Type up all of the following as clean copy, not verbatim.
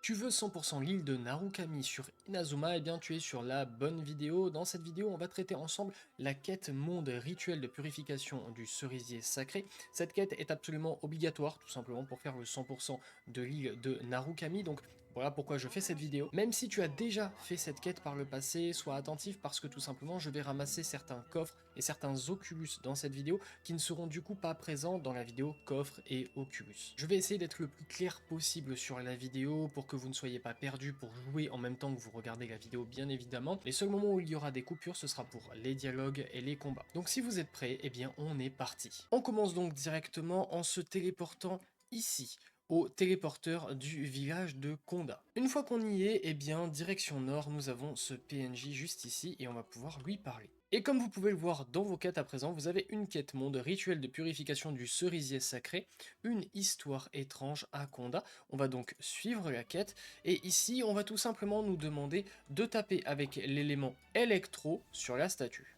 Tu veux 100% l'île de Narukami sur Inazuma, eh bien tu es sur la bonne vidéo. Dans cette vidéo, on va traiter ensemble la quête monde rituel de purification du cerisier sacré. Cette quête est absolument obligatoire, tout simplement pour faire le 100% de l'île de Narukami. Donc voilà pourquoi je fais cette vidéo. Même si tu as déjà fait cette quête par le passé, sois attentif parce que tout simplement je vais ramasser certains coffres et certains Oculus dans cette vidéo qui ne seront du coup pas présents dans la vidéo coffre et Oculus. Je vais essayer d'être le plus clair possible sur la vidéo pour que vous ne soyez pas perdus pour jouer en même temps que vous regardez la vidéo bien évidemment. Les seuls moments où il y aura des coupures ce sera pour les dialogues et les combats. Donc si vous êtes prêts, eh bien on est parti. On commence donc directement en se téléportant ici au téléporteur du village de Konda. Une fois qu'on y est, eh bien direction nord, nous avons ce PNJ juste ici et on va pouvoir lui parler. Et comme vous pouvez le voir dans vos quêtes à présent, vous avez une quête monde, rituel de purification du cerisier sacré, une histoire étrange à Konda. On va donc suivre la quête, et ici on va tout simplement nous demander de taper avec l'élément électro sur la statue.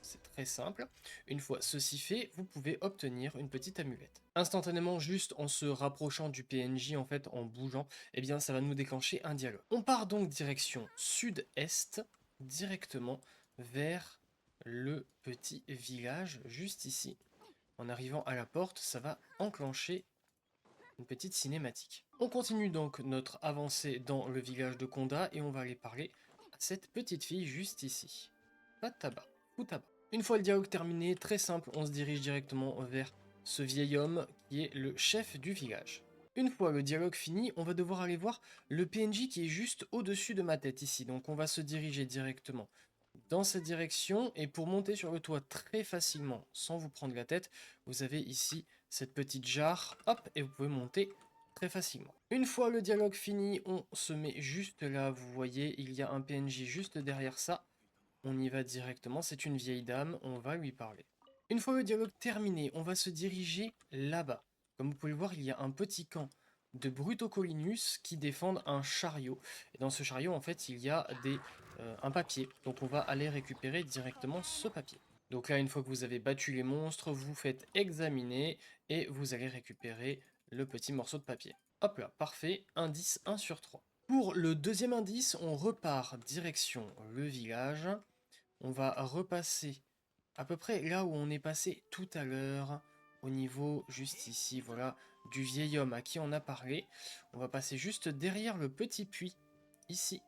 C'est très simple. Une fois ceci fait, vous pouvez obtenir une petite amulette. Instantanément, juste en se rapprochant du PNJ, en fait, en bougeant, eh bien, ça va nous déclencher un dialogue. On part donc direction sud-est, directement vers le petit village, juste ici. En arrivant à la porte, ça va enclencher une petite cinématique. On continue donc notre avancée dans le village de Konda et on va aller parler à cette petite fille juste ici. Pas de tabac, ou tabac. Une fois le dialogue terminé, très simple, on se dirige directement vers ce vieil homme qui est le chef du village. Une fois le dialogue fini, on va devoir aller voir le PNJ qui est juste au-dessus de ma tête ici. Donc on va se diriger directement dans cette direction, et pour monter sur le toit très facilement sans vous prendre la tête, vous avez ici cette petite jarre, hop, et vous pouvez monter très facilement. Une fois le dialogue fini, on se met juste là, vous voyez, il y a un PNJ juste derrière ça, on y va directement, c'est une vieille dame, on va lui parler. Une fois le dialogue terminé, on va se diriger là-bas. Comme vous pouvez le voir, il y a un petit camp de Brutocolinus qui défendent un chariot. Et dans ce chariot, en fait, il y a un papier. Donc on va aller récupérer directement ce papier. Donc là, une fois que vous avez battu les monstres, vous faites examiner et vous allez récupérer le petit morceau de papier. Hop là, parfait, indice 1 sur 3. Pour le deuxième indice, on repart direction le village. On va repasser à peu près là où on est passé tout à l'heure, au niveau juste ici, voilà, du vieil homme à qui on a parlé. On va passer juste derrière le petit puits, ici,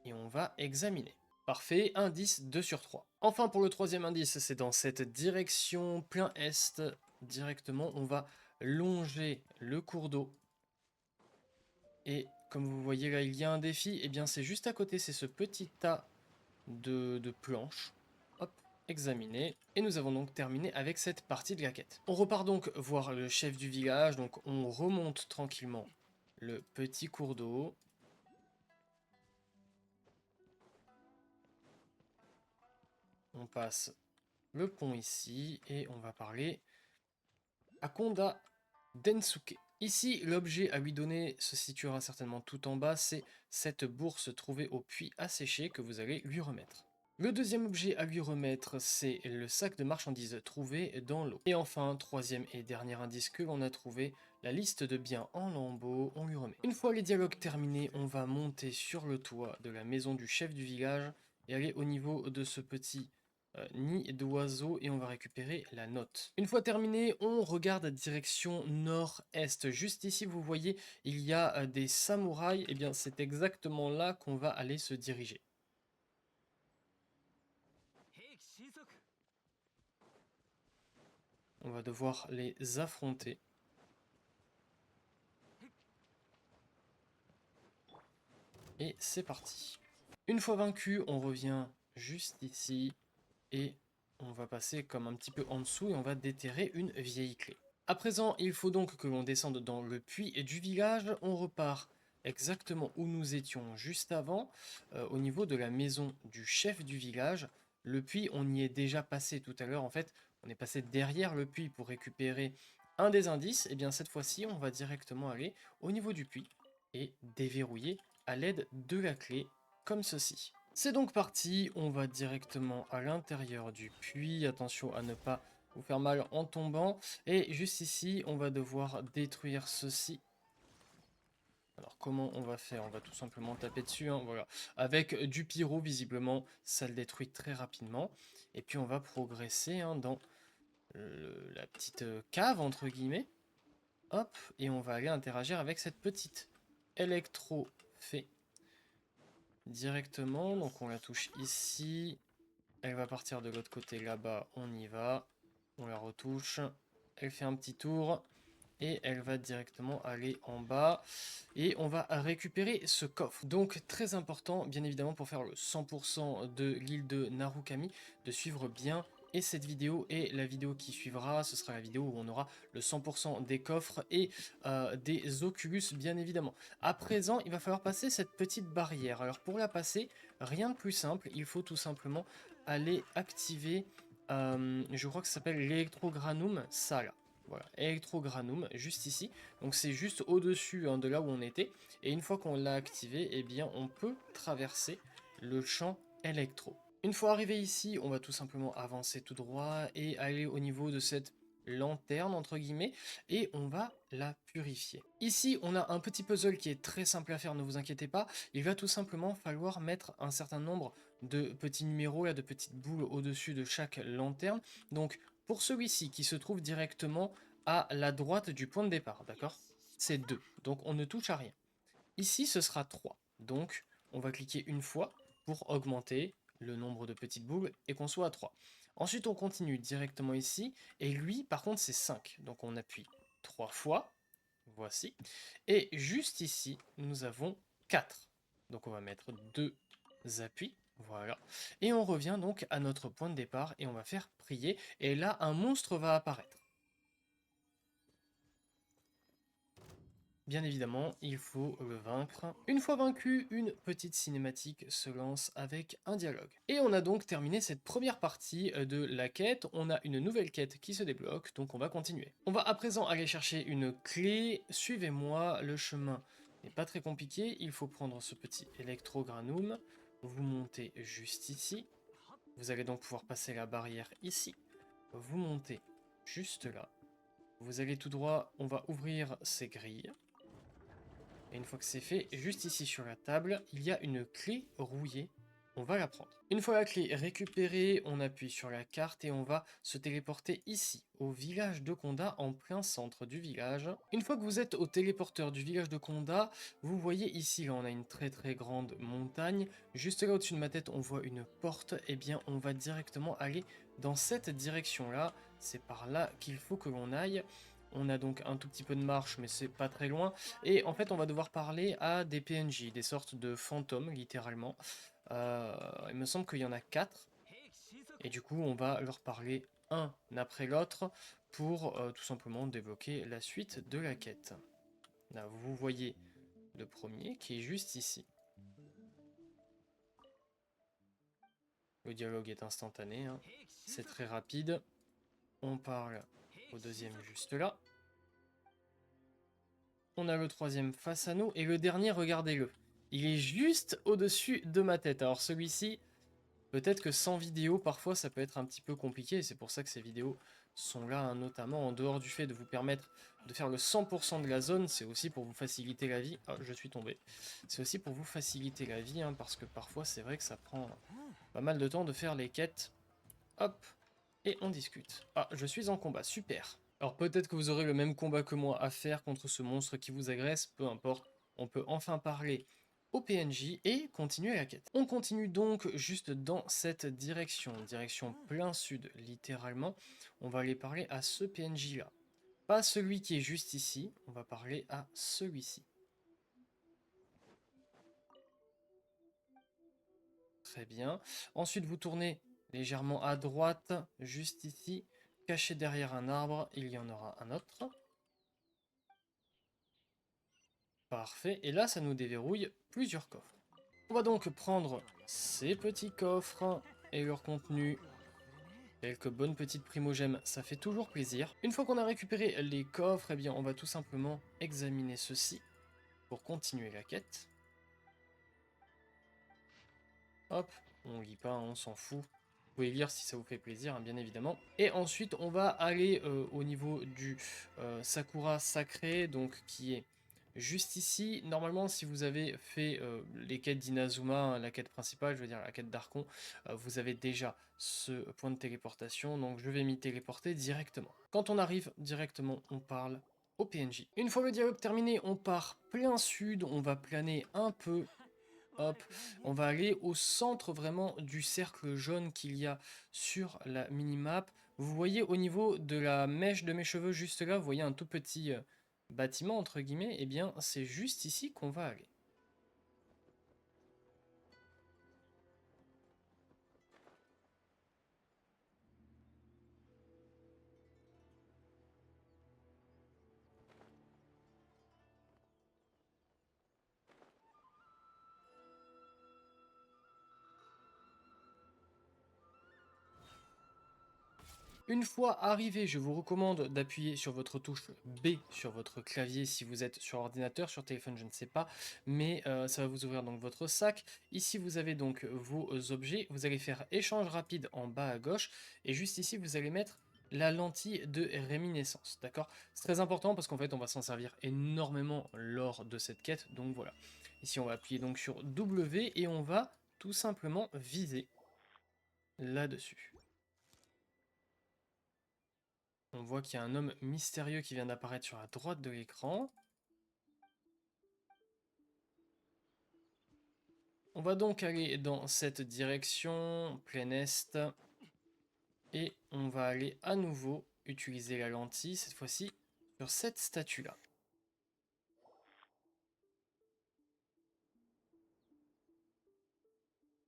et on va examiner. Parfait, indice 2 sur 3. Enfin, pour le troisième indice, c'est dans cette direction plein est, directement, on va longer le cours d'eau. Et comme vous voyez là, il y a un défi, et bien c'est juste à côté, c'est ce petit tas de planches. Hop, examiner. Et nous avons donc terminé avec cette partie de la quête. On repart donc voir le chef du village. Donc on remonte tranquillement le petit cours d'eau. On passe le pont ici et on va parler à Konda Densuke. Ici, l'objet à lui donner se situera certainement tout en bas, c'est cette bourse trouvée au puits asséché que vous allez lui remettre. Le deuxième objet à lui remettre, c'est le sac de marchandises trouvé dans l'eau. Et enfin, troisième et dernier indice que l'on a trouvé, la liste de biens en lambeaux, on lui remet. Une fois les dialogues terminés, on va monter sur le toit de la maison du chef du village et aller au niveau de ce petit nid d'oiseau et on va récupérer la note. Une fois terminé, on regarde direction nord-est. Juste ici, vous voyez, il y a des samouraïs. Et bien, c'est exactement là qu'on va aller se diriger. On va devoir les affronter. Et c'est parti. Une fois vaincu, on revient juste ici et on va passer comme un petit peu en dessous et on va déterrer une vieille clé. À présent, il faut donc que l'on descende dans le puits et du village. On repart exactement où nous étions juste avant, au niveau de la maison du chef du village. Le puits, on y est déjà passé tout à l'heure. En fait, on est passé derrière le puits pour récupérer un des indices. Et bien cette fois-ci, on va directement aller au niveau du puits et déverrouiller à l'aide de la clé, comme ceci. C'est donc parti, on va directement à l'intérieur du puits, attention à ne pas vous faire mal en tombant, et juste ici, on va devoir détruire ceci. Alors comment on va faire? On va tout simplement taper dessus, hein, voilà. Avec du pyro, visiblement, ça le détruit très rapidement. Et puis on va progresser hein, dans la petite cave, entre guillemets. Hop, et on va aller interagir avec cette petite électro-fée directement. Donc on la touche ici. Elle va partir de l'autre côté là-bas, on y va. On la retouche. Elle fait un petit tour. Et elle va directement aller en bas. Et on va récupérer ce coffre. Donc très important, bien évidemment, pour faire le 100% de l'île de Narukami, de suivre bien et cette vidéo et la vidéo qui suivra, ce sera la vidéo où on aura le 100% des coffres et des Oculus, bien évidemment. À présent, il va falloir passer cette petite barrière. Alors pour la passer, rien de plus simple, il faut tout simplement aller activer, je crois que ça s'appelle l'électrogranum, ça là. Voilà, Electrogranum, juste ici. Donc c'est juste au-dessus hein, de là où on était. Et une fois qu'on l'a activé, eh bien on peut traverser le champ électro. Une fois arrivé ici, on va tout simplement avancer tout droit et aller au niveau de cette lanterne entre guillemets et on va la purifier. Ici on a un petit puzzle qui est très simple à faire, ne vous inquiétez pas. Il va tout simplement falloir mettre un certain nombre de petits numéros, là, de petites boules au-dessus de chaque lanterne. Donc pour celui-ci qui se trouve directement à la droite du point de départ, d'accord? C'est 2, donc on ne touche à rien. Ici ce sera 3, donc on va cliquer une fois pour augmenter le nombre de petites boules et qu'on soit à 3. Ensuite on continue directement ici, et lui par contre c'est 5, donc on appuie 3 fois, voici, et juste ici nous avons 4. Donc on va mettre 2 appuis, voilà, et on revient donc à notre point de départ et on va faire prier, et là un monstre va apparaître. Bien évidemment, il faut le vaincre. Une fois vaincu, une petite cinématique se lance avec un dialogue. Et on a donc terminé cette première partie de la quête. On a une nouvelle quête qui se débloque, donc on va continuer. On va à présent aller chercher une clé. Suivez-moi, le chemin n'est pas très compliqué. Il faut prendre ce petit électrogranum. Vous montez juste ici. Vous allez donc pouvoir passer la barrière ici. Vous montez juste là. Vous allez tout droit, on va ouvrir ces grilles. Et une fois que c'est fait, juste ici sur la table, il y a une clé rouillée. On va la prendre. Une fois la clé récupérée, on appuie sur la carte et on va se téléporter ici, au village de Konda, en plein centre du village. Une fois que vous êtes au téléporteur du village de Konda, vous voyez ici, là on a une très très grande montagne. Juste là au-dessus de ma tête, on voit une porte. Et bien on va directement aller dans cette direction-là. C'est par là qu'il faut que l'on aille. On a donc un tout petit peu de marche, mais c'est pas très loin. Et en fait, on va devoir parler à des PNJ, des sortes de fantômes, littéralement. Il me semble qu'il y en a 4. Et du coup, on va leur parler un après l'autre pour tout simplement débloquer la suite de la quête. Là, vous voyez le premier qui est juste ici. Le dialogue est instantané, hein. C'est très rapide. On parle au deuxième juste là. On a le troisième face à nous. Et le dernier, regardez-le. Il est juste au-dessus de ma tête. Alors celui-ci, peut-être que sans vidéo, parfois, ça peut être un petit peu compliqué. Et c'est pour ça que ces vidéos sont là, hein, notamment en dehors du fait de vous permettre de faire le 100% de la zone. C'est aussi pour vous faciliter la vie. Ah, je suis tombé. C'est aussi pour vous faciliter la vie, hein, parce que parfois, c'est vrai que ça prend pas mal de temps de faire les quêtes. Hop, et on discute. Ah, je suis en combat, super. Alors peut-être que vous aurez le même combat que moi à faire contre ce monstre qui vous agresse, peu importe. On peut enfin parler au PNJ et continuer la quête. On continue donc juste dans cette direction, direction plein sud littéralement. On va aller parler à ce PNJ là. Pas celui qui est juste ici, on va parler à celui-ci. Très bien. Ensuite vous tournez légèrement à droite, juste ici. Caché derrière un arbre, il y en aura un autre. Parfait, et là ça nous déverrouille plusieurs coffres. On va donc prendre ces petits coffres et leur contenu. Quelques bonnes petites primogèmes, ça fait toujours plaisir. Une fois qu'on a récupéré les coffres, eh bien on va tout simplement examiner ceci pour continuer la quête. Hop, on lit pas, on s'en fout. Vous pouvez lire si ça vous fait plaisir, hein, bien évidemment. Et ensuite, on va aller au niveau du Sakura sacré, donc qui est juste ici. Normalement, si vous avez fait les quêtes d'Inazuma, hein, la quête principale, je veux dire la quête d'Archon, vous avez déjà ce point de téléportation, donc je vais m'y téléporter directement. Quand on arrive directement, on parle au PNJ. Une fois le dialogue terminé, on part plein sud, on va planer un peu. Hop, on va aller au centre vraiment du cercle jaune qu'il y a sur la minimap. Vous voyez au niveau de la mèche de mes cheveux juste là, vous voyez un tout petit bâtiment entre guillemets, et bien c'est juste ici qu'on va aller. Une fois arrivé, je vous recommande d'appuyer sur votre touche B sur votre clavier si vous êtes sur ordinateur, sur téléphone je ne sais pas, mais ça va vous ouvrir donc votre sac. Ici vous avez donc vos objets, vous allez faire échange rapide en bas à gauche, et juste ici vous allez mettre la lentille de réminiscence, d'accord? C'est très important parce qu'en fait on va s'en servir énormément lors de cette quête, donc voilà. Ici on va appuyer donc sur W et on va tout simplement viser là-dessus. On voit qu'il y a un homme mystérieux qui vient d'apparaître sur la droite de l'écran. On va donc aller dans cette direction, plein est, et on va aller à nouveau utiliser la lentille, cette fois-ci sur cette statue-là.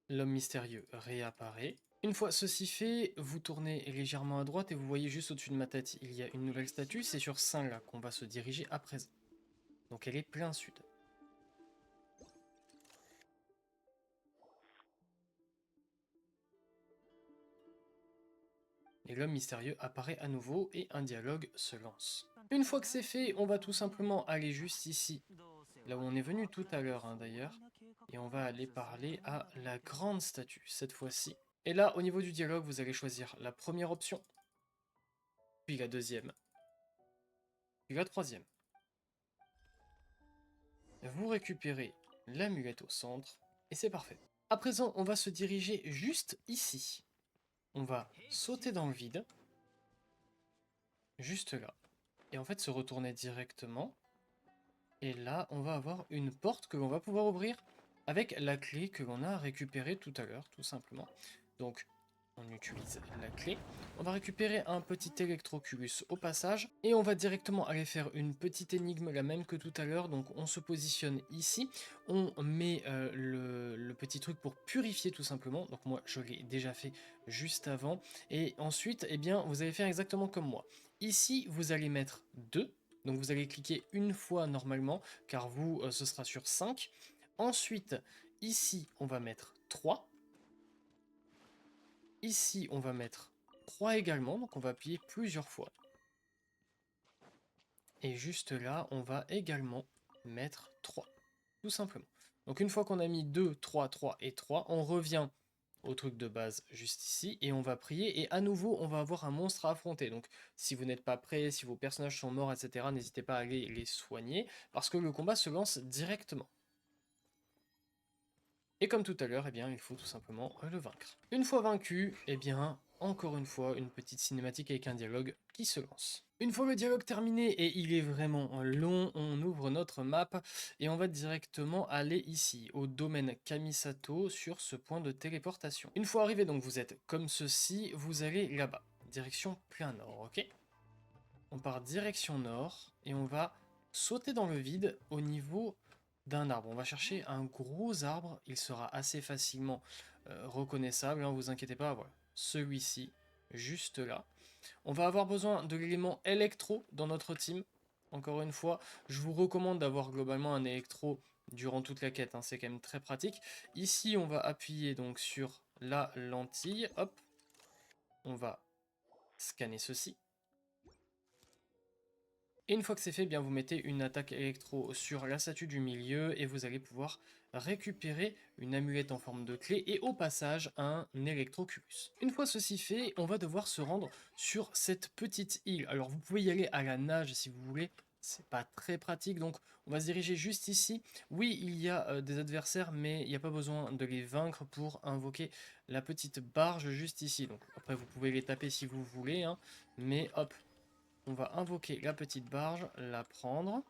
L'homme mystérieux réapparaît. Une fois ceci fait, vous tournez légèrement à droite et vous voyez juste au-dessus de ma tête, il y a une nouvelle statue, c'est sur Saint-La qu'on va se diriger à présent. Donc elle est plein sud. Et l'homme mystérieux apparaît à nouveau et un dialogue se lance. Une fois que c'est fait, on va tout simplement aller juste ici, là où on est venu tout à l'heure d'ailleurs, et on va aller parler à la grande statue cette fois-ci. Et là, au niveau du dialogue, vous allez choisir la première option, puis la deuxième, puis la troisième. Vous récupérez l'amulette au centre, et c'est parfait. À présent, on va se diriger juste ici. On va sauter dans le vide, juste là, et en fait se retourner directement. Et là, on va avoir une porte que l'on va pouvoir ouvrir avec la clé que l'on a récupérée tout à l'heure, tout simplement. Donc, on utilise la clé. On va récupérer un petit électroculus au passage. Et on va directement aller faire une petite énigme, la même que tout à l'heure. Donc, on se positionne ici. On met le petit truc pour purifier tout simplement. Donc, moi, je l'ai déjà fait juste avant. Et ensuite, eh bien, vous allez faire exactement comme moi. Ici, vous allez mettre 2. Donc vous allez cliquer une fois normalement, car vous, ce sera sur 5. Ensuite, ici, on va mettre 3. Ici, on va mettre 3 également, donc on va appuyer plusieurs fois. Et juste là, on va également mettre 3, tout simplement. Donc une fois qu'on a mis 2, 3, 3 et 3, on revient au truc de base juste ici, et on va prier, et à nouveau on va avoir un monstre à affronter. Donc si vous n'êtes pas prêt, si vos personnages sont morts, etc., n'hésitez pas à aller les soigner, parce que le combat se lance directement. Et comme tout à l'heure, eh bien, il faut tout simplement le vaincre. Une fois vaincu, eh bien, encore une fois, une petite cinématique avec un dialogue qui se lance. Une fois le dialogue terminé, et il est vraiment long, on ouvre notre map et on va directement aller ici, au domaine Kamisato, sur ce point de téléportation. Une fois arrivé, donc vous êtes comme ceci, vous allez là-bas, direction plein nord, ok? On part direction nord, et on va sauter dans le vide au niveau d'un arbre. On va chercher un gros arbre, il sera assez facilement reconnaissable, hein, vous inquiétez pas, voilà. Celui-ci, juste là. On va avoir besoin de l'élément électro dans notre team. Encore une fois, je vous recommande d'avoir globalement un électro durant toute la quête, hein, c'est quand même très pratique. Ici, on va appuyer donc sur la lentille, hop, on va scanner ceci. Et une fois que c'est fait, eh bien vous mettez une attaque électro sur la statue du milieu et vous allez pouvoir récupérer une amulette en forme de clé et au passage un électroculus. Une fois ceci fait, on va devoir se rendre sur cette petite île. Alors vous pouvez y aller à la nage si vous voulez, c'est pas très pratique, donc on va se diriger juste ici. Oui, il y a des adversaires, mais il n'y a pas besoin de les vaincre pour invoquer la petite barge juste ici. Donc après, vous pouvez les taper si vous voulez, hein, mais hop, on va invoquer la petite barge, la prendre.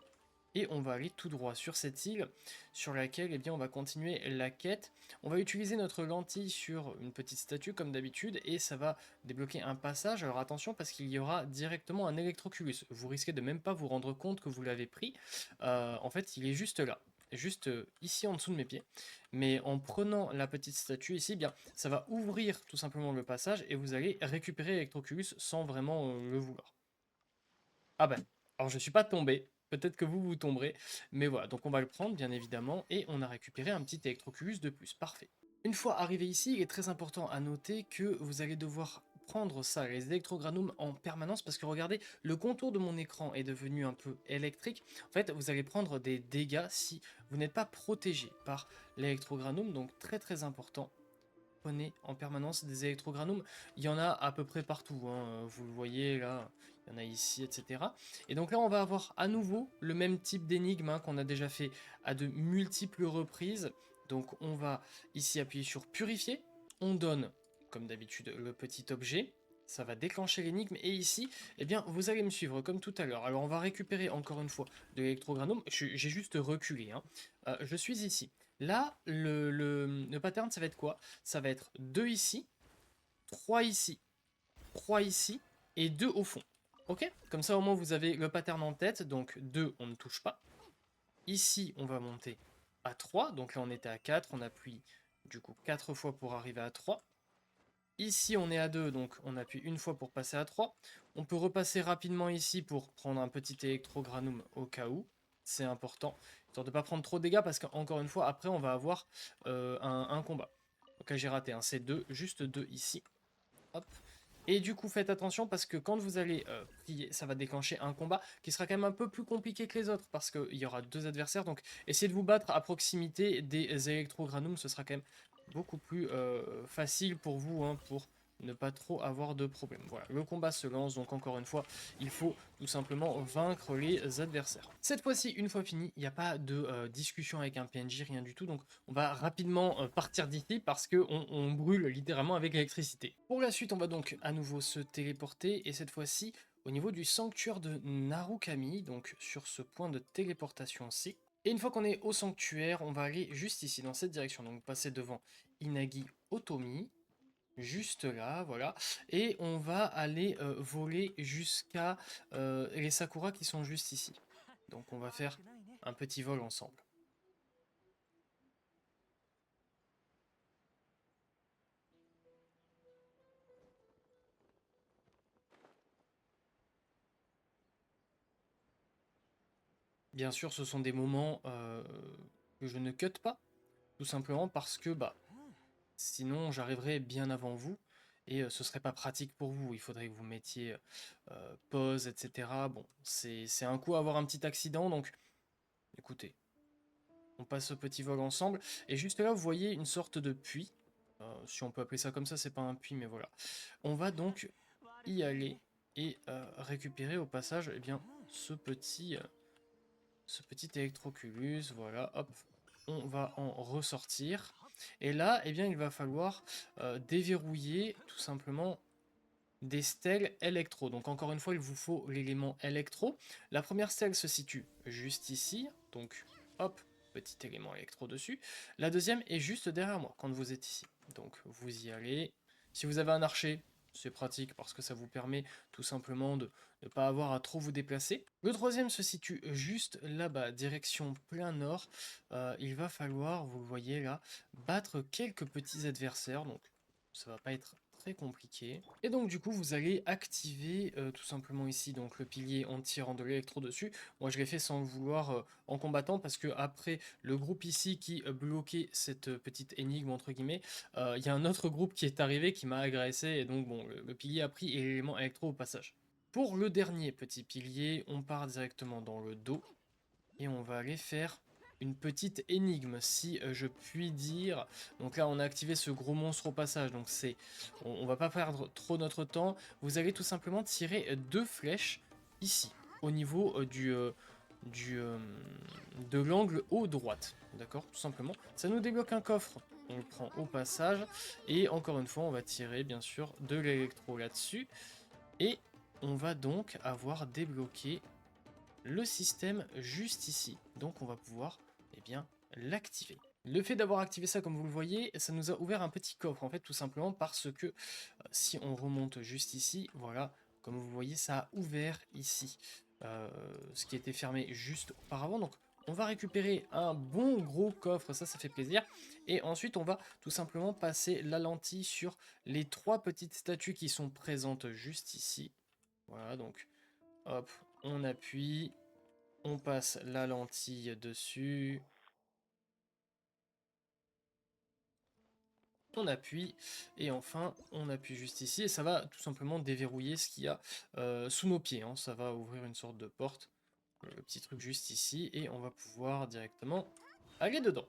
Et on va aller tout droit sur cette île sur laquelle eh bien, on va continuer la quête. On va utiliser notre lentille sur une petite statue comme d'habitude et ça va débloquer un passage. Alors attention parce qu'il y aura directement un électroculus. Vous risquez de même pas vous rendre compte que vous l'avez pris. En fait il est juste là. Juste ici en dessous de mes pieds. Mais en prenant la petite statue ici, eh bien, ça va ouvrir tout simplement le passage et vous allez récupérer l'électroculus sans vraiment le vouloir. Ah ben, alors je suis pas tombé, peut-être que vous tomberez, mais voilà, donc on va le prendre bien évidemment, et on a récupéré un petit électroculus de plus, parfait. Une fois arrivé ici, il est très important à noter que vous allez devoir prendre ça, les électrogranums en permanence, parce que regardez, le contour de mon écran est devenu un peu électrique. En fait, vous allez prendre des dégâts si vous n'êtes pas protégé par l'électrogranum, donc très très important. Prenez en permanence des électrogranums. Il y en a à peu près partout, hein. Vous le voyez là, il y en a ici, etc. Et donc là, on va avoir à nouveau le même type d'énigme hein, qu'on a déjà fait à de multiples reprises. Donc on va ici appuyer sur purifier. On donne, comme d'habitude, le petit objet. Ça va déclencher l'énigme. Et ici, eh bien, vous allez me suivre comme tout à l'heure. Alors on va récupérer encore une fois de l'électrogranum. J'ai juste reculé. Hein. Je suis ici. Là, le pattern, ça va être quoi? Ça va être 2 ici, 3 ici, 3 ici et 2 au fond. Ok? Comme ça, au moins, vous avez le pattern en tête. Donc, 2, on ne touche pas. Ici, on va monter à 3. Donc là, on était à 4. On appuie du coup 4 fois pour arriver à 3. Ici, on est à 2, donc on appuie une fois pour passer à 3. On peut repasser rapidement ici pour prendre un petit électrogranum au cas où. C'est important, histoire de ne pas prendre trop de dégâts, parce qu'encore une fois, après, on va avoir un combat. Donc là, j'ai raté, hein, c'est 2, juste 2 ici. Hop. Et du coup, faites attention, parce que quand vous allez prier, ça va déclencher un combat qui sera quand même un peu plus compliqué que les autres, parce qu'il y aura 2 adversaires. Donc, essayez de vous battre à proximité des électrogranums, ce sera quand même beaucoup plus facile pour vous, hein, pour ne pas trop avoir de problème. Voilà, le combat se lance, donc encore une fois, il faut tout simplement vaincre les adversaires. Cette fois-ci, une fois fini, il n'y a pas de discussion avec un PNJ, rien du tout, donc on va rapidement partir d'ici parce qu'on brûle littéralement avec l'électricité. Pour la suite, on va donc à nouveau se téléporter, et cette fois-ci, au niveau du sanctuaire de Narukami, donc sur ce point de téléportation-ci. Et une fois qu'on est au sanctuaire, on va aller juste ici, dans cette direction, donc passer devant Inagi Otomi, juste là, voilà, et on va aller voler jusqu'à les Sakura qui sont juste ici. Donc on va faire un petit vol ensemble. Bien sûr, ce sont des moments que je ne cut pas, tout simplement parce que bah, sinon j'arriverai bien avant vous, et ce serait pas pratique pour vous. Il faudrait que vous mettiez pause, etc. Bon, c'est un coup à avoir un petit accident, donc écoutez, on passe ce petit vol ensemble. Et juste là, vous voyez une sorte de puits. Si on peut appeler ça comme ça, c'est pas un puits, mais voilà. On va donc y aller et récupérer au passage eh bien, ce petit électroculus. Voilà, hop, on va en ressortir. Et là, eh bien, il va falloir déverrouiller tout simplement des stèles électro. Donc encore une fois, il vous faut l'élément électro. La première stèle se situe juste ici. Donc hop, petit élément électro dessus. La deuxième est juste derrière moi quand vous êtes ici. Donc vous y allez. Si vous avez un archer, c'est pratique parce que ça vous permet tout simplement de ne pas avoir à trop vous déplacer. Le troisième se situe juste là-bas, direction plein nord. Il va falloir, vous le voyez là, battre quelques petits adversaires. Donc ça va pas être très compliqué. Et donc du coup vous allez activer tout simplement ici donc le pilier en tirant de l'électro dessus. Moi je l'ai fait sans le vouloir en combattant, parce que après le groupe ici qui bloquait cette petite énigme entre guillemets, il y a un autre groupe qui est arrivé qui m'a agressé, et donc bon le pilier a pris l'élément électro au passage. Pour le dernier petit pilier, on part directement dans le dos et on va aller faire une petite énigme, si je puis dire. Donc là, on a activé ce gros monstre au passage, donc on va pas perdre trop notre temps. Vous allez tout simplement tirer 2 flèches ici. au niveau de l'angle haut droite, d'accord, tout simplement. Ça nous débloque un coffre, on le prend au passage, et encore une fois, on va tirer bien sûr de l'électro là-dessus, et on va donc avoir débloqué le système juste ici. Donc on va pouvoir, eh bien, l'activer. Le fait d'avoir activé ça, comme vous le voyez, ça nous a ouvert un petit coffre, en fait, tout simplement parce que si on remonte juste ici, voilà, comme vous voyez, ça a ouvert ici, ce qui était fermé juste auparavant. Donc on va récupérer un bon gros coffre, ça fait plaisir. Et ensuite, on va tout simplement passer la lentille sur les 3 petites statues qui sont présentes juste ici. Voilà, donc hop, on appuie, on passe la lentille dessus, on appuie, et enfin on appuie juste ici, et ça va tout simplement déverrouiller ce qu'il y a sous nos pieds, hein. Ça va ouvrir une sorte de porte, le petit truc juste ici, et on va pouvoir directement aller dedans.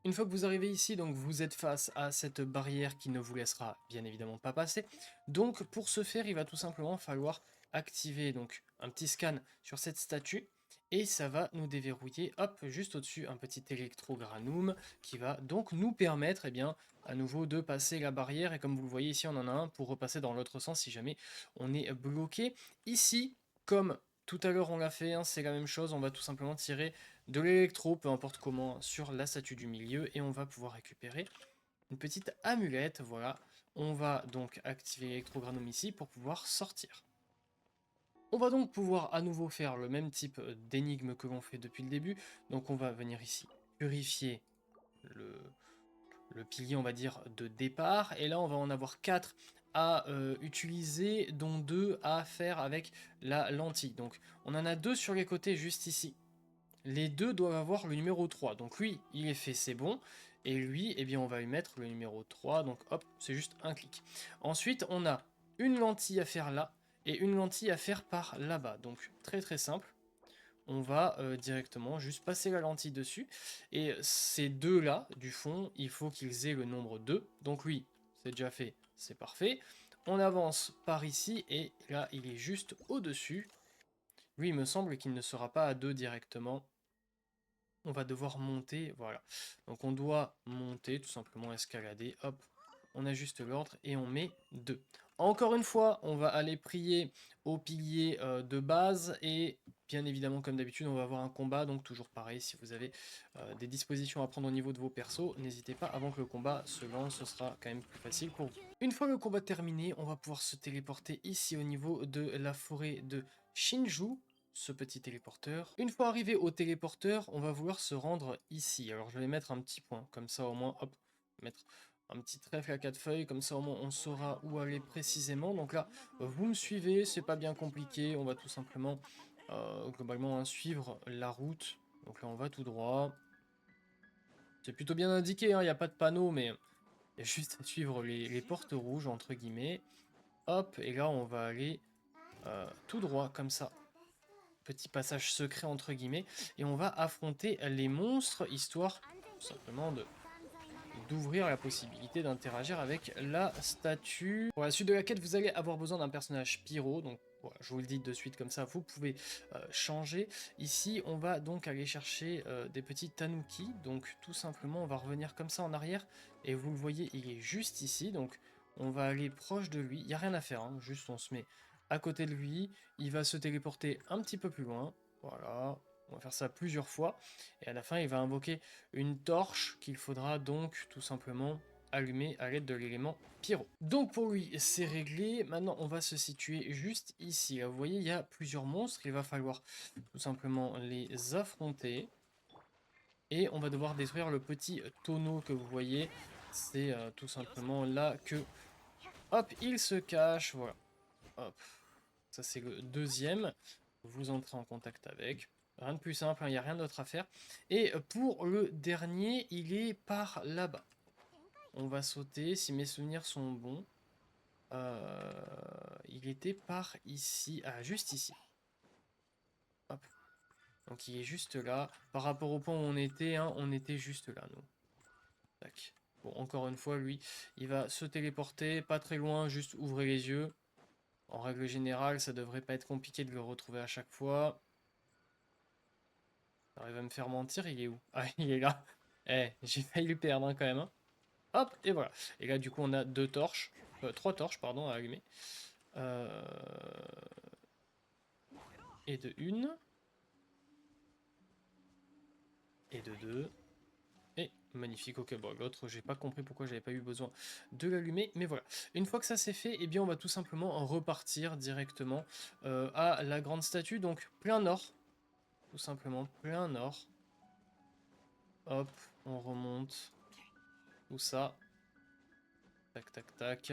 Une fois que vous arrivez ici, donc vous êtes face à cette barrière qui ne vous laissera bien évidemment pas passer. Donc pour ce faire, il va tout simplement falloir activer donc un petit scan sur cette statue, et ça va nous déverrouiller, hop, juste au-dessus, un petit électrogranum qui va donc nous permettre, eh bien, à nouveau de passer la barrière. Et comme vous le voyez ici, on en a un pour repasser dans l'autre sens si jamais on est bloqué. Ici, comme tout à l'heure on l'a fait, hein, c'est la même chose, on va tout simplement tirer de l'électro, peu importe comment, sur la statue du milieu, et on va pouvoir récupérer une petite amulette, voilà. On va donc activer l'électrogranum ici pour pouvoir sortir. On va donc pouvoir à nouveau faire le même type d'énigme que l'on fait depuis le début. Donc on va venir ici purifier le, le pilier, on va dire, de départ. Et là, on va en avoir 4 à utiliser, dont 2 à faire avec la lentille. Donc on en a 2 sur les côtés juste ici. Les deux doivent avoir le numéro 3. Donc lui, il est fait, c'est bon. Et lui, eh bien, on va lui mettre le numéro 3. Donc hop, c'est juste un clic. Ensuite, on a une lentille à faire là et une lentille à faire par là-bas. Donc très très simple. On va directement juste passer la lentille dessus. Et ces deux-là, du fond, il faut qu'ils aient le nombre 2. Donc lui, c'est déjà fait, c'est parfait. On avance par ici et là, il est juste au-dessus. Lui, il me semble qu'il ne sera pas à 2 directement. On va devoir monter, voilà. Donc on doit monter, tout simplement escalader, hop, on ajuste l'ordre et on met 2. Encore une fois, on va aller prier au pilier de base, et bien évidemment, comme d'habitude, on va avoir un combat. Donc toujours pareil, si vous avez des dispositions à prendre au niveau de vos persos, n'hésitez pas, avant que le combat se lance, ce sera quand même plus facile pour vous. Une fois le combat terminé, on va pouvoir se téléporter ici au niveau de la forêt de Shinju, ce petit téléporteur. Une fois arrivé au téléporteur, on va vouloir se rendre ici. Alors je vais mettre un petit point, comme ça au moins, hop, mettre un petit trèfle à 4 feuilles, comme ça au moins on saura où aller précisément. Donc là, vous me suivez, c'est pas bien compliqué, on va tout simplement, globalement, hein, suivre la route. Donc là on va tout droit. C'est plutôt bien indiqué, hein, il n'y a pas de panneau, mais il y a juste à suivre les portes rouges, entre guillemets. Hop, et là on va aller tout droit, comme ça. Petit passage secret entre guillemets, et on va affronter les monstres, histoire tout simplement d'ouvrir la possibilité d'interagir avec la statue. Pour la suite de la quête, vous allez avoir besoin d'un personnage pyro, donc voilà, je vous le dis de suite comme ça, vous pouvez changer. Ici, on va donc aller chercher des petits tanuki, donc tout simplement, on va revenir comme ça en arrière, et vous le voyez, il est juste ici, donc on va aller proche de lui, il n'y a rien à faire, hein, juste on se met à côté de lui, il va se téléporter un petit peu plus loin, voilà, on va faire ça plusieurs fois, et à la fin, il va invoquer une torche qu'il faudra donc tout simplement allumer à l'aide de l'élément pyro. Donc pour lui, c'est réglé. Maintenant, on va se situer juste ici. Là, vous voyez, il y a plusieurs monstres. Il va falloir tout simplement les affronter. Et on va devoir détruire le petit tonneau que vous voyez. C'est tout simplement là que... Hop, il se cache. Voilà. Hop. Ça, c'est le deuxième. Vous entrez en contact avec. Rien de plus simple, il n'y a rien d'autre à faire. Et pour le dernier, il est par là-bas. On va sauter, si mes souvenirs sont bons. Il était par ici. Ah, juste ici. Hop. Donc il est juste là. Par rapport au point où on était, hein, on était juste là, nous. Tac. Bon, encore une fois, lui, il va se téléporter, pas très loin, juste ouvrez les yeux. En règle générale, ça devrait pas être compliqué de le retrouver à chaque fois. J'arrive à me faire mentir, il est où? Ah, il est là. Eh, j'ai failli le perdre hein, quand même. Hein. Hop, et voilà. Et là, du coup, on a deux torches. Trois torches, pardon, à allumer. Euh, Et de une. Et de deux. Et magnifique, ok, bon, l'autre, j'ai pas compris pourquoi j'avais pas eu besoin de l'allumer, mais voilà. Une fois que ça c'est fait, eh bien, on va tout simplement repartir directement à la grande statue, donc plein nord, tout simplement, plein nord. Hop, on remonte, tout ça, tac, tac, tac,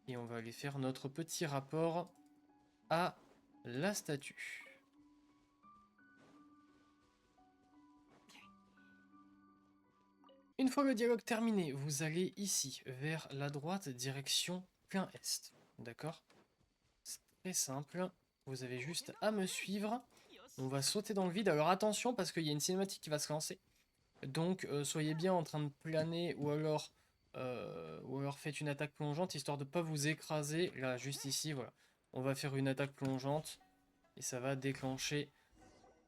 et on va aller faire notre petit rapport à la statue. Une fois le dialogue terminé, vous allez ici, vers la droite, direction plein est, d'accord? C'est très simple. Vous avez juste à me suivre. On va sauter dans le vide. Alors attention parce qu'il y a une cinématique qui va se lancer. Donc soyez bien en train de planer ou alors faites une attaque plongeante histoire de ne pas vous écraser. Là, juste ici, voilà. On va faire une attaque plongeante et ça va déclencher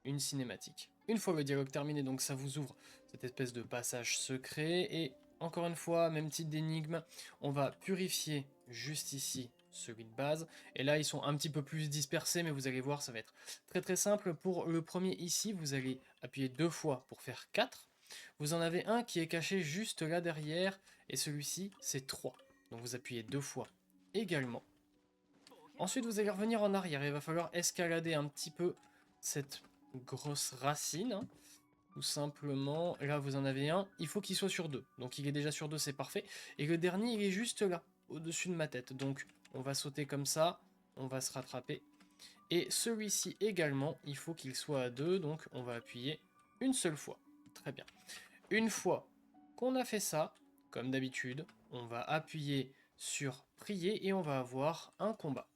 une cinématique. Une fois le dialogue terminé, donc ça vous ouvre cette espèce de passage secret. Et encore une fois, même type d'énigme, on va purifier juste ici celui de base. Et là, ils sont un petit peu plus dispersés, mais vous allez voir, ça va être très très simple. Pour le premier ici, vous allez appuyer 2 fois pour faire 4. Vous en avez un qui est caché juste là derrière, et celui-ci, c'est 3. Donc vous appuyez 2 fois également. Ensuite, vous allez revenir en arrière. Il va falloir escalader un petit peu cette grosse racine. Hein. Tout simplement, là vous en avez un, il faut qu'il soit sur 2. Donc il est déjà sur 2, c'est parfait. Et le dernier, il est juste là, au-dessus de ma tête. Donc on va sauter comme ça, on va se rattraper. Et celui-ci également, il faut qu'il soit à 2, donc on va appuyer une seule fois. Très bien. Une fois qu'on a fait ça, comme d'habitude, on va appuyer sur prier et on va avoir un combat.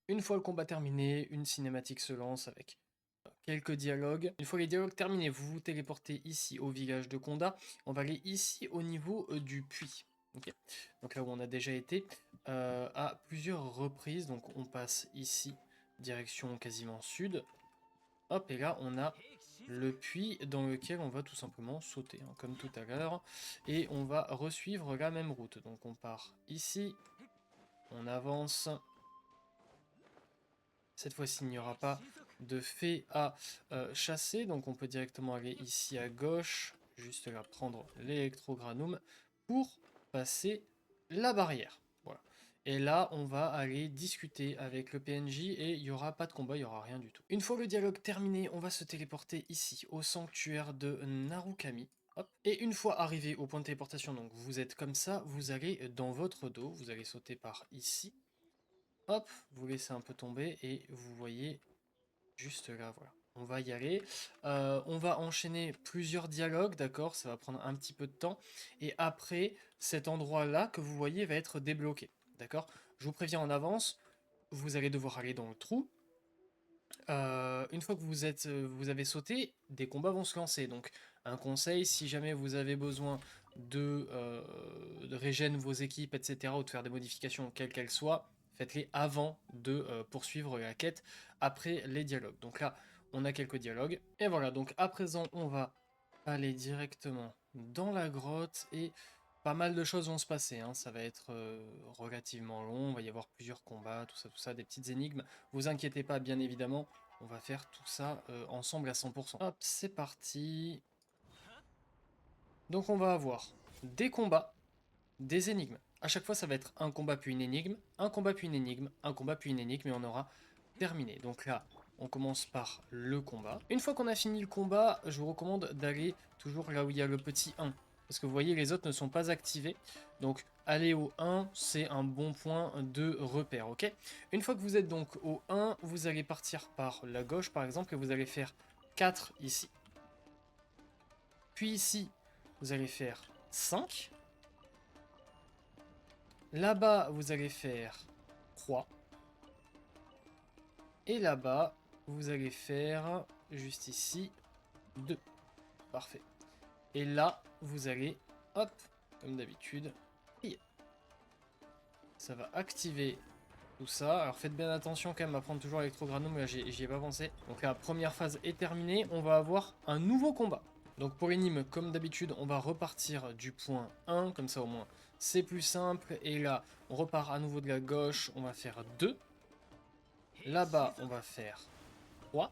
Une fois le combat terminé, une cinématique se lance avec quelques dialogues. Une fois les dialogues terminés, vous vous téléportez ici au village de Konda. On va aller ici au niveau du puits. Okay. Donc là où on a déjà été à plusieurs reprises. Donc on passe ici, direction quasiment sud. Hop, et là on a le puits dans lequel on va tout simplement sauter, hein, comme tout à l'heure. Et on va resuivre la même route. Donc on part ici, on avance. Cette fois-ci, il n'y aura pas de fée à chasser, donc on peut directement aller ici à gauche, juste là prendre l'électrogranum pour passer la barrière. Voilà. Et là, on va aller discuter avec le PNJ et il n'y aura pas de combat, il n'y aura rien du tout. Une fois le dialogue terminé, on va se téléporter ici, au sanctuaire de Narukami. Hop. Et une fois arrivé au point de téléportation, donc vous êtes comme ça, vous allez dans votre dos, vous allez sauter par ici. Hop, vous laissez un peu tomber et vous voyez juste là, voilà. On va y aller. On va enchaîner plusieurs dialogues, d'accord? Ça va prendre un petit peu de temps. Et après, cet endroit-là que vous voyez va être débloqué, d'accord? Je vous préviens en avance, vous allez devoir aller dans le trou. Une fois que vous avez sauté, des combats vont se lancer. Donc, un conseil, si jamais vous avez besoin de régène vos équipes, etc., ou de faire des modifications, quelles qu'elles soient, faites-les avant de poursuivre la quête, après les dialogues. Donc là, on a quelques dialogues. Et voilà, donc à présent, on va aller directement dans la grotte et pas mal de choses vont se passer. Hein. Ça va être relativement long, il va y avoir plusieurs combats, tout ça, des petites énigmes. Vous inquiétez pas, bien évidemment, on va faire tout ça ensemble à 100%. Hop, c'est parti. Donc on va avoir des combats, des énigmes. À chaque fois, ça va être un combat puis une énigme, un combat puis une énigme, un combat puis une énigme, et on aura terminé. Donc là, on commence par le combat. Une fois qu'on a fini le combat, je vous recommande d'aller toujours là où il y a le petit 1. Parce que vous voyez, les autres ne sont pas activés. Donc, aller au 1, c'est un bon point de repère, ok? Une fois que vous êtes donc au 1, vous allez partir par la gauche, par exemple, et vous allez faire 4 ici. Puis ici, vous allez faire 5. Là-bas, vous allez faire 3. Et là-bas, vous allez faire, juste ici, 2. Parfait. Et là, vous allez, hop, comme d'habitude, Ça va activer tout ça. Alors faites bien attention quand même à prendre toujours l'électrogranum, là j'y ai pas pensé. Donc la première phase est terminée, on va avoir un nouveau combat. Donc pour Enim, comme d'habitude, on va repartir du point 1, comme ça au moins c'est plus simple. Et là, on repart à nouveau de la gauche, on va faire 2. Là-bas, on va faire 3.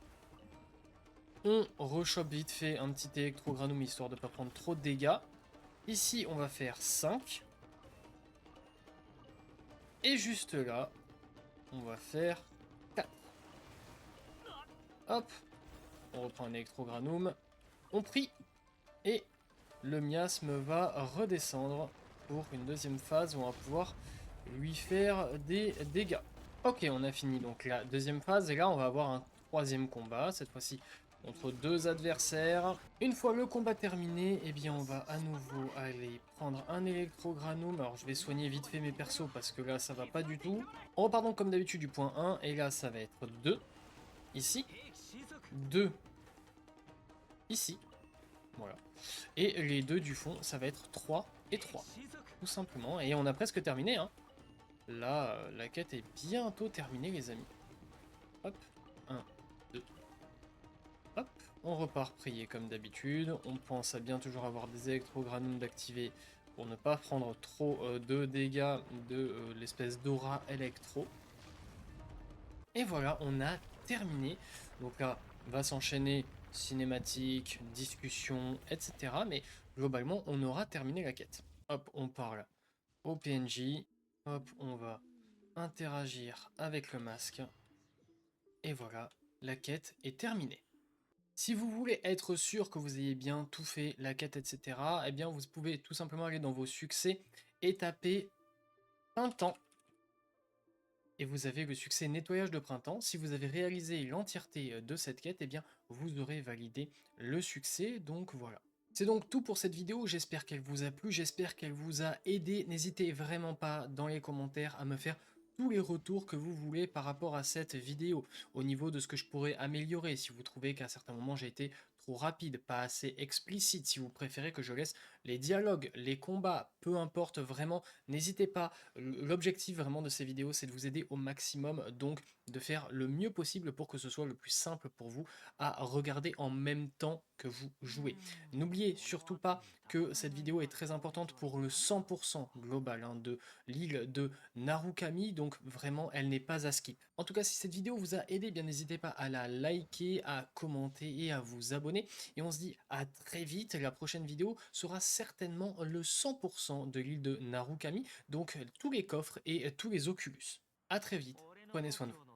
On rechoppe vite fait un petit électrogranum histoire de ne pas prendre trop de dégâts. Ici, on va faire 5. Et juste là, on va faire 4. Hop, on reprend un électrogranum. On prie. Et le miasme va redescendre pour une deuxième phase où on va pouvoir lui faire des dégâts. Ok, on a fini donc la deuxième phase. Et là, on va avoir un troisième combat. Cette fois-ci, contre deux adversaires. Une fois le combat terminé, eh bien on va à nouveau aller prendre un électrogranum. Alors je vais soigner vite fait mes persos parce que là ça va pas du tout. On repart donc comme d'habitude du point 1 et là ça va être 2 ici, 2 ici, voilà. Et les deux du fond ça va être 3 et 3, tout simplement. Et on a presque terminé, hein. Là, la quête est bientôt terminée les amis. Hop, 1, 2. Hop, on repart prier comme d'habitude. On pense à bien toujours avoir des électrogranums d'activer pour ne pas prendre trop de dégâts de l'espèce d'aura électro. Et voilà, on a terminé. Donc là, va s'enchaîner cinématique, discussion, etc. Mais globalement, on aura terminé la quête. Hop, on parle au PNJ. Hop, on va interagir avec le masque. Et voilà, la quête est terminée. Si vous voulez être sûr que vous ayez bien tout fait, la quête, etc., eh bien vous pouvez tout simplement aller dans vos succès et taper printemps. Et vous avez le succès nettoyage de printemps. Si vous avez réalisé l'entièreté de cette quête, eh bien vous aurez validé le succès. Donc voilà. C'est donc tout pour cette vidéo, j'espère qu'elle vous a plu, j'espère qu'elle vous a aidé. N'hésitez vraiment pas dans les commentaires à me faire tous les retours que vous voulez par rapport à cette vidéo, au niveau de ce que je pourrais améliorer, si vous trouvez qu'à certains moments j'ai été trop rapide, pas assez explicite, si vous préférez que je laisse les dialogues, les combats, peu importe vraiment, n'hésitez pas. L'objectif vraiment de ces vidéos, c'est de vous aider au maximum, donc de faire le mieux possible pour que ce soit le plus simple pour vous à regarder en même temps que vous jouez. N'oubliez surtout pas que cette vidéo est très importante pour le 100% global de l'île de Narukami, donc vraiment elle n'est pas à skip. En tout cas, si cette vidéo vous a aidé, bien n'hésitez pas à la liker, à commenter et à vous abonner. Et on se dit à très vite, la prochaine vidéo sera certainement le 100% de l'île de Narukami, donc tous les coffres et tous les Oculus. À très vite, prenez soin de vous.